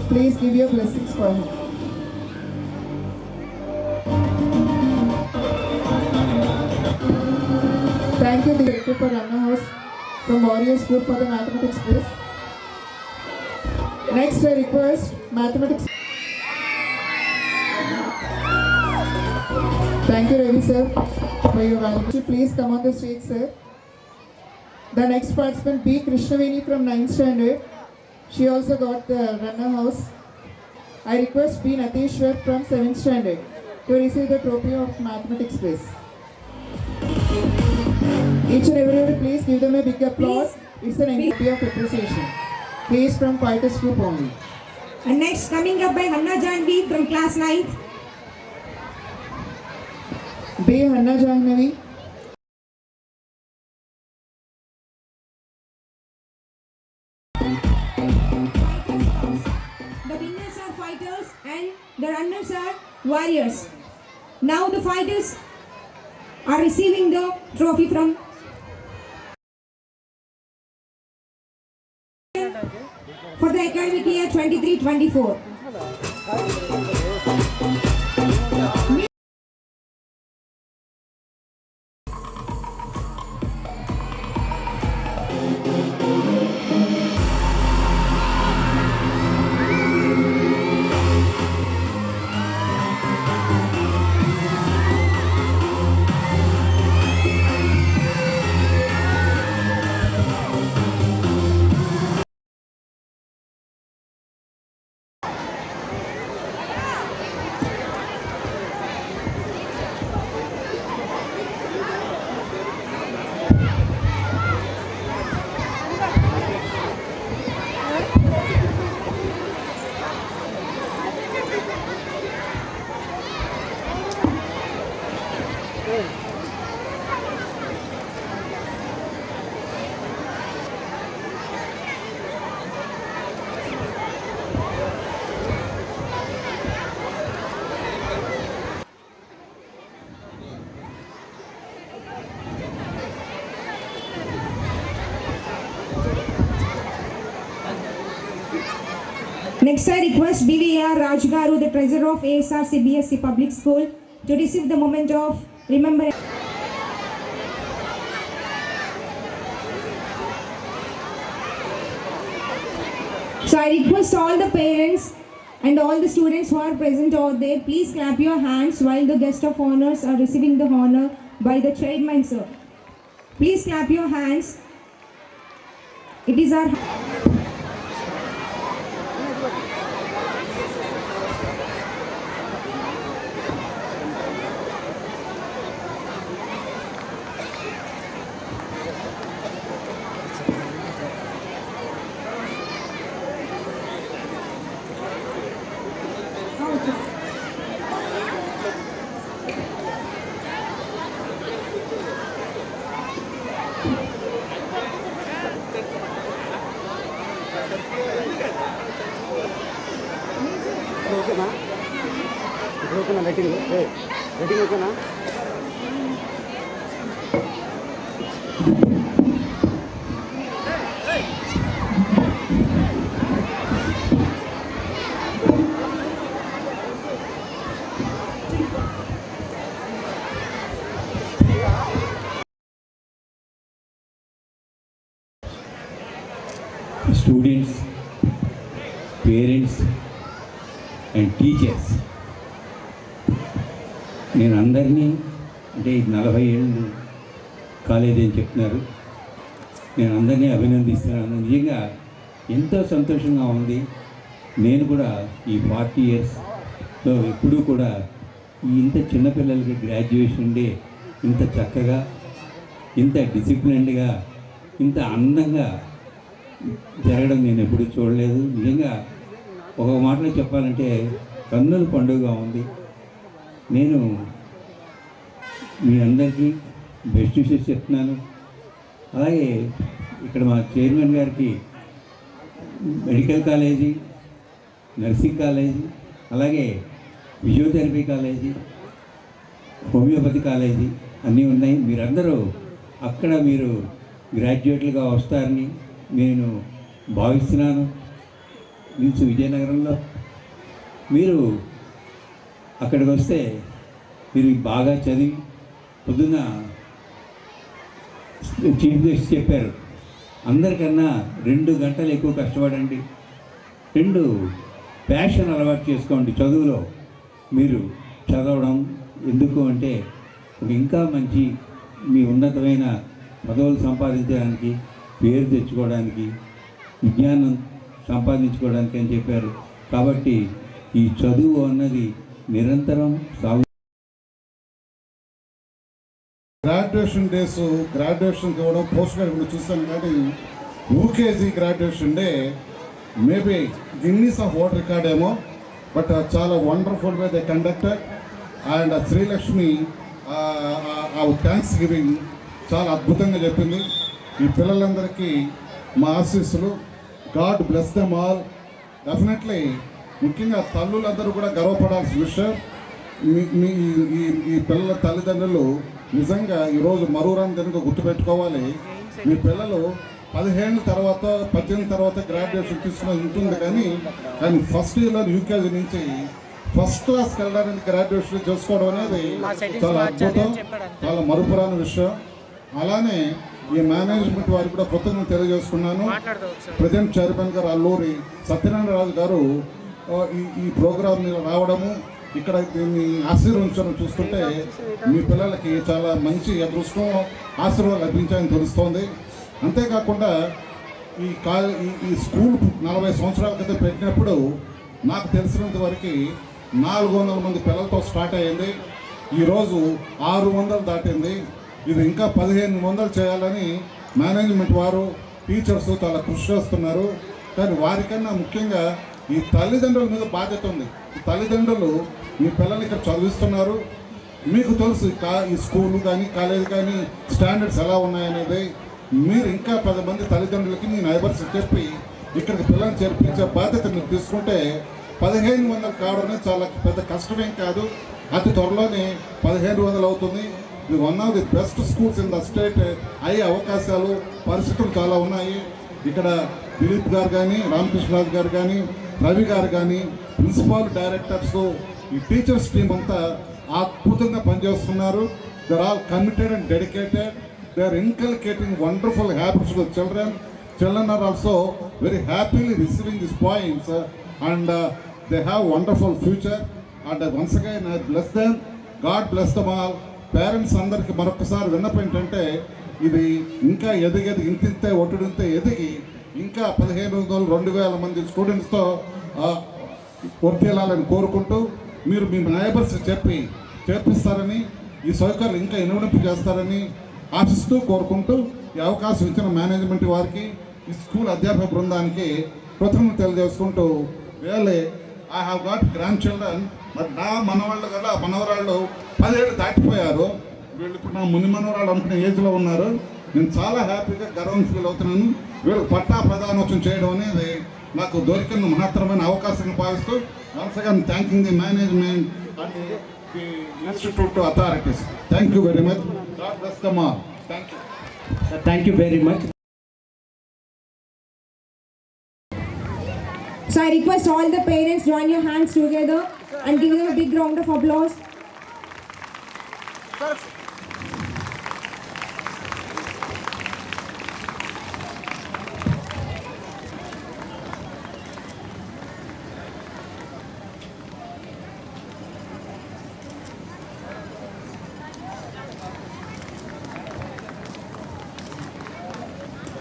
Please give your blessings for him. Thank you, Director for Runner House from Warrior School for the mathematics quiz. Next, I request mathematics. Thank you, Ravi sir, for your valuation. Please come on the stage, sir. The next participant, B. Krishnaveni from 9th standard. She also got the runner house. I request B. Nateshwar from 7th standard to receive the trophy of mathematics quiz. Each and everybody, please give them a big applause. It's an entry of appreciation. He is from Fighters Group only. And next, coming up by Hanna Janvi from class 9th. B. Hanna Janvi. The winners are fighters and the runners are warriors. Now the fighters are receiving the trophy from for the academic year 23-24. Next, I request BVR Rajgaru, the treasurer of ASR CBSE Public School, to receive the moment of remembrance. So I request all the parents and all the students who are present out there, please clap your hands while the guest of honors are receiving the honor by the chairman, sir. Please clap your hands. It is our... ఓకేనా ఇప్పుడు ఓకేనా lighting lighting ఓకేనా students, parents and teachers, నేను అందరినీ అంటే 40 ఏళ్ళు college అని చెప్తున్నారు, నేను అందరినీ అభినందిస్తున్నాను. నిజంగా ఎంతో సంతోషంగా ఉంది. నేను కూడా ఈ 40 ఇయర్స్లో ఎప్పుడూ కూడా ఇంత చిన్నపిల్లలకి గ్రాడ్యుయేషన్ డే ఇంత చక్కగా, ఇంత డిసిప్లిన్డ్గా, ఇంత అందంగా జరగడం నేను ఎప్పుడూ చూడలేదు. నిజంగా ఒక మాటలో చెప్పాలంటే కన్నుల పండుగగా ఉంది. నేను మీ అందరికీ బెస్ట్ విషెస్ చెప్తున్నాను. అలాగే ఇక్కడ మా చైర్మన్ గారికి మెడికల్ కాలేజీ, నర్సింగ్ కాలేజీ, అలాగే ఫిజియోథెరపీ కాలేజీ, హోమియోపతి కాలేజీ అన్నీ ఉన్నాయి. మీరందరూ అక్కడ మీరు గ్రాడ్యుయేట్లుగా వస్తారని నేను భావిస్తున్నాను. మీన్స్ విజయనగరంలో మీరు అక్కడికి వస్తే మీరు బాగా చదివి పొద్దున్న చీఫ్ గెస్ట్ చెప్పారు, అందరికన్నా 2 గంటలు ఎక్కువ కష్టపడండి, 2 ప్యాషన్ అలవాటు చేసుకోండి చదువులో. మీరు చదవడం ఎందుకు అంటే ఇంకా మంచి మీ ఉన్నతమైన పదవులు సంపాదించడానికి, పేరు తెచ్చుకోవడానికి, విజ్ఞానం సంపాదించుకోవడానికి అని చెప్పారు. కాబట్టి ఈ చదువు అన్నది నిరంతరం సాగు. గ్రాడ్యుయేషన్ డేస్, గ్రాడ్యుయేషన్కి ఇవ్వడం, పోస్ట్ గ్రాడ్యుయేషన్ చూస్తాను కానీ UKG graduation day maybe Guinness of world record ఏమో, బట్ చాలా wonderful way they conducted. And Srilakshmi ఆ థ్యాంక్స్ గివింగ్ చాలా అద్భుతంగా చెప్పింది. ఈ పిల్లలందరికీ మా ఆశీస్సులు. God bless them all. Definitely ముఖ్యంగా తల్లులందరూ కూడా గర్వపడాల్సిన విషయం. మీ ఈ పిల్లల తల్లిదండ్రులు నిజంగా ఈరోజు మరూరాన్ని కనుక గుర్తుపెట్టుకోవాలి. మీ పిల్లలు 15 తర్వాత 18 తర్వాత గ్రాడ్యుయేషన్ తీసుకుని ఉంటుంది, కానీ ఫస్ట్ ఇయర్లో యూకేజీ నుంచి ఫస్ట్ క్లాస్కి వెళ్ళడానికి గ్రాడ్యుయేషన్ చేసుకోవడం అనేది చాలా అద్భుతం, చాలా మరుపురాని విషయం. అలానే ఈ మేనేజ్మెంట్ వారికి కూడా కృతజ్ఞతలు తెలియజేసుకున్నాను. ప్రెసిడెంట్ చైర్మన్ గారు అల్లూరి సత్యనారాయణ గారు ఈ ప్రోగ్రామ్ రావడము, ఇక్కడ దీన్ని ఆశీర్వదించడం చూస్తుంటే మీ పిల్లలకి చాలా మంచి అదృష్టం, ఆశీర్వాదాలు లభించాయని తెలుస్తోంది. అంతేకాకుండా ఈ స్కూల్ 40 సంవత్సరాల క్రితం పెట్టినప్పుడు నాకు తెలిసినంత వరకు 400 మంది పిల్లలతో స్టార్ట్ అయ్యింది. ఈరోజు 600 దాటింది. ఇది ఇంకా 1500 చేయాలని మేనేజ్మెంట్ వారు, టీచర్స్ చాలా కృషి చేస్తున్నారు. కానీ వారికన్నా ముఖ్యంగా ఈ తల్లిదండ్రుల మీద బాధ్యత ఉంది. ఈ తల్లిదండ్రులు మీ పిల్లల్ని ఇక్కడ చదివిస్తున్నారు. మీకు తెలుసు ఈ స్కూలు కానీ కాలేజీ కానీ స్టాండర్డ్స్ ఎలా ఉన్నాయనేది. మీరు ఇంకా 10 మంది తల్లిదండ్రులకి మీ నైబర్స్ చెప్పి ఇక్కడికి పిల్లల్ని చేర్పించే బాధ్యత మీరు తీసుకుంటే 1500 కావడం అనేది చాలా పెద్ద కష్టమేం కాదు. అతి త్వరలోనే 1500 అవుతుంది. ఇది one of the best schools in the state. అయ్యే అవకాశాలు, పరిస్థితులు చాలా ఉన్నాయి. ఇక్కడ దిలీప్ గారు కానీ, రామకృష్ణరాజు గారు కానీ, రవి గారు కానీ, ప్రిన్సిపాల్ డైరెక్టర్స్, ఈ టీచర్స్ టీం అంతా అద్భుతంగా పనిచేస్తున్నారు. They are all committed and dedicated. They are inculcating wonderful habits to children. Children are also very happily receiving these points and they have wonderful future. And once again I bless them. God bless them all. Parents అందరికి మరొకసారి విన్నపం ఏంటంటే ఇది ఇంకా ఎదిగేది ఇంతే ఒట్టుడింతే ఎదిగి ఇంకా 1500-2000 మంది స్టూడెంట్స్తో వర్తిల్లాలని కోరుకుంటూ మీరు మీ నైబర్స్ చెప్పి చేర్పిస్తారని, ఈ సౌకర్యాలు ఇంకా ఇనుమడింపు చేస్తారని ఆశిస్తూ కోరుకుంటూ ఈ అవకాశం ఇచ్చిన మేనేజ్మెంట్ వారికి, ఈ స్కూల్ అధ్యాపక బృందానికి కృతజ్ఞతలు తెలియజేసుకుంటూ, really I have got grand children. But నా మనవాళ్ళు కదా, మనవరాళ్ళు 10 ఏళ్ళు దాటిపోయారు. వీళ్ళు ఇప్పుడు నా ముని మనవరాళ్ళు అనుకునే ఏజ్లో ఉన్నారు. నేను చాలా హ్యాపీగా గర్వం ఫీల్ అవుతున్నాను. వీళ్ళకి పట్టా ప్రధానోత్సవం చేయడం అనేది నాకు దొరికిన మహత్తరమైన అవకాశంగా భావిస్తూ once again thanking the management and the institute authorities. Thank you very much. God bless them all. Thank you. Thank you very much. So I request all the parents join your hands together and give them a big round of applause.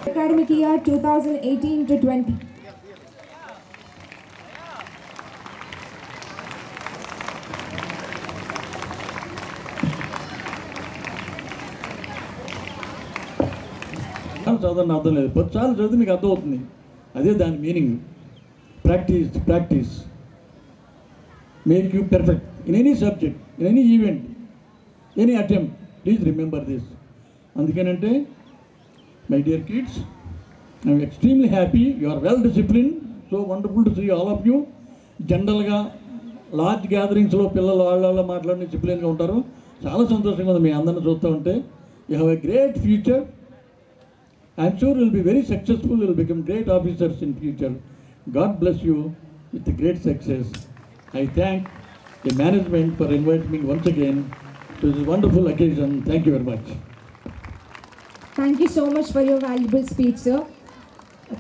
Academic year 2018 to 20. చదవని అర్థం లేదు. 10 సార్లు చదివితే మీకు అర్థమవుతుంది. అదే దాని meaning. Practice make you perfect in any subject, in any event, any attempt. Please remember this. అందుకేనంటే my dear kids, I'm extremely happy. You are well discipline. So wonderful to see all of you. జనరల్గా large గ్యాదరింగ్స్లో పిల్లలు వాళ్ళ మాట్లాడి డిసిప్లిన్గా ఉంటారు. చాలా సంతోషంగా ఉంది మీ అందరిని చూస్తూ ఉంటే. You have a great future. I'm sure you'll be very successful, you'll become great officers in future. God bless you with a great success. I thank the management for inviting me once again to this wonderful occasion. Thank you very much. Thank you so much for your valuable speech, sir.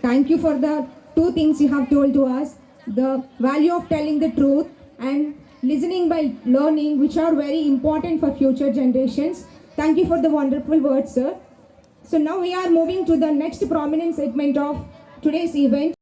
Thank you for the two things you have told to us, the value of telling the truth and listening by learning, which are very important for future generations. Thank you for the wonderful words, sir. So now we are moving to the next prominent segment of today's event,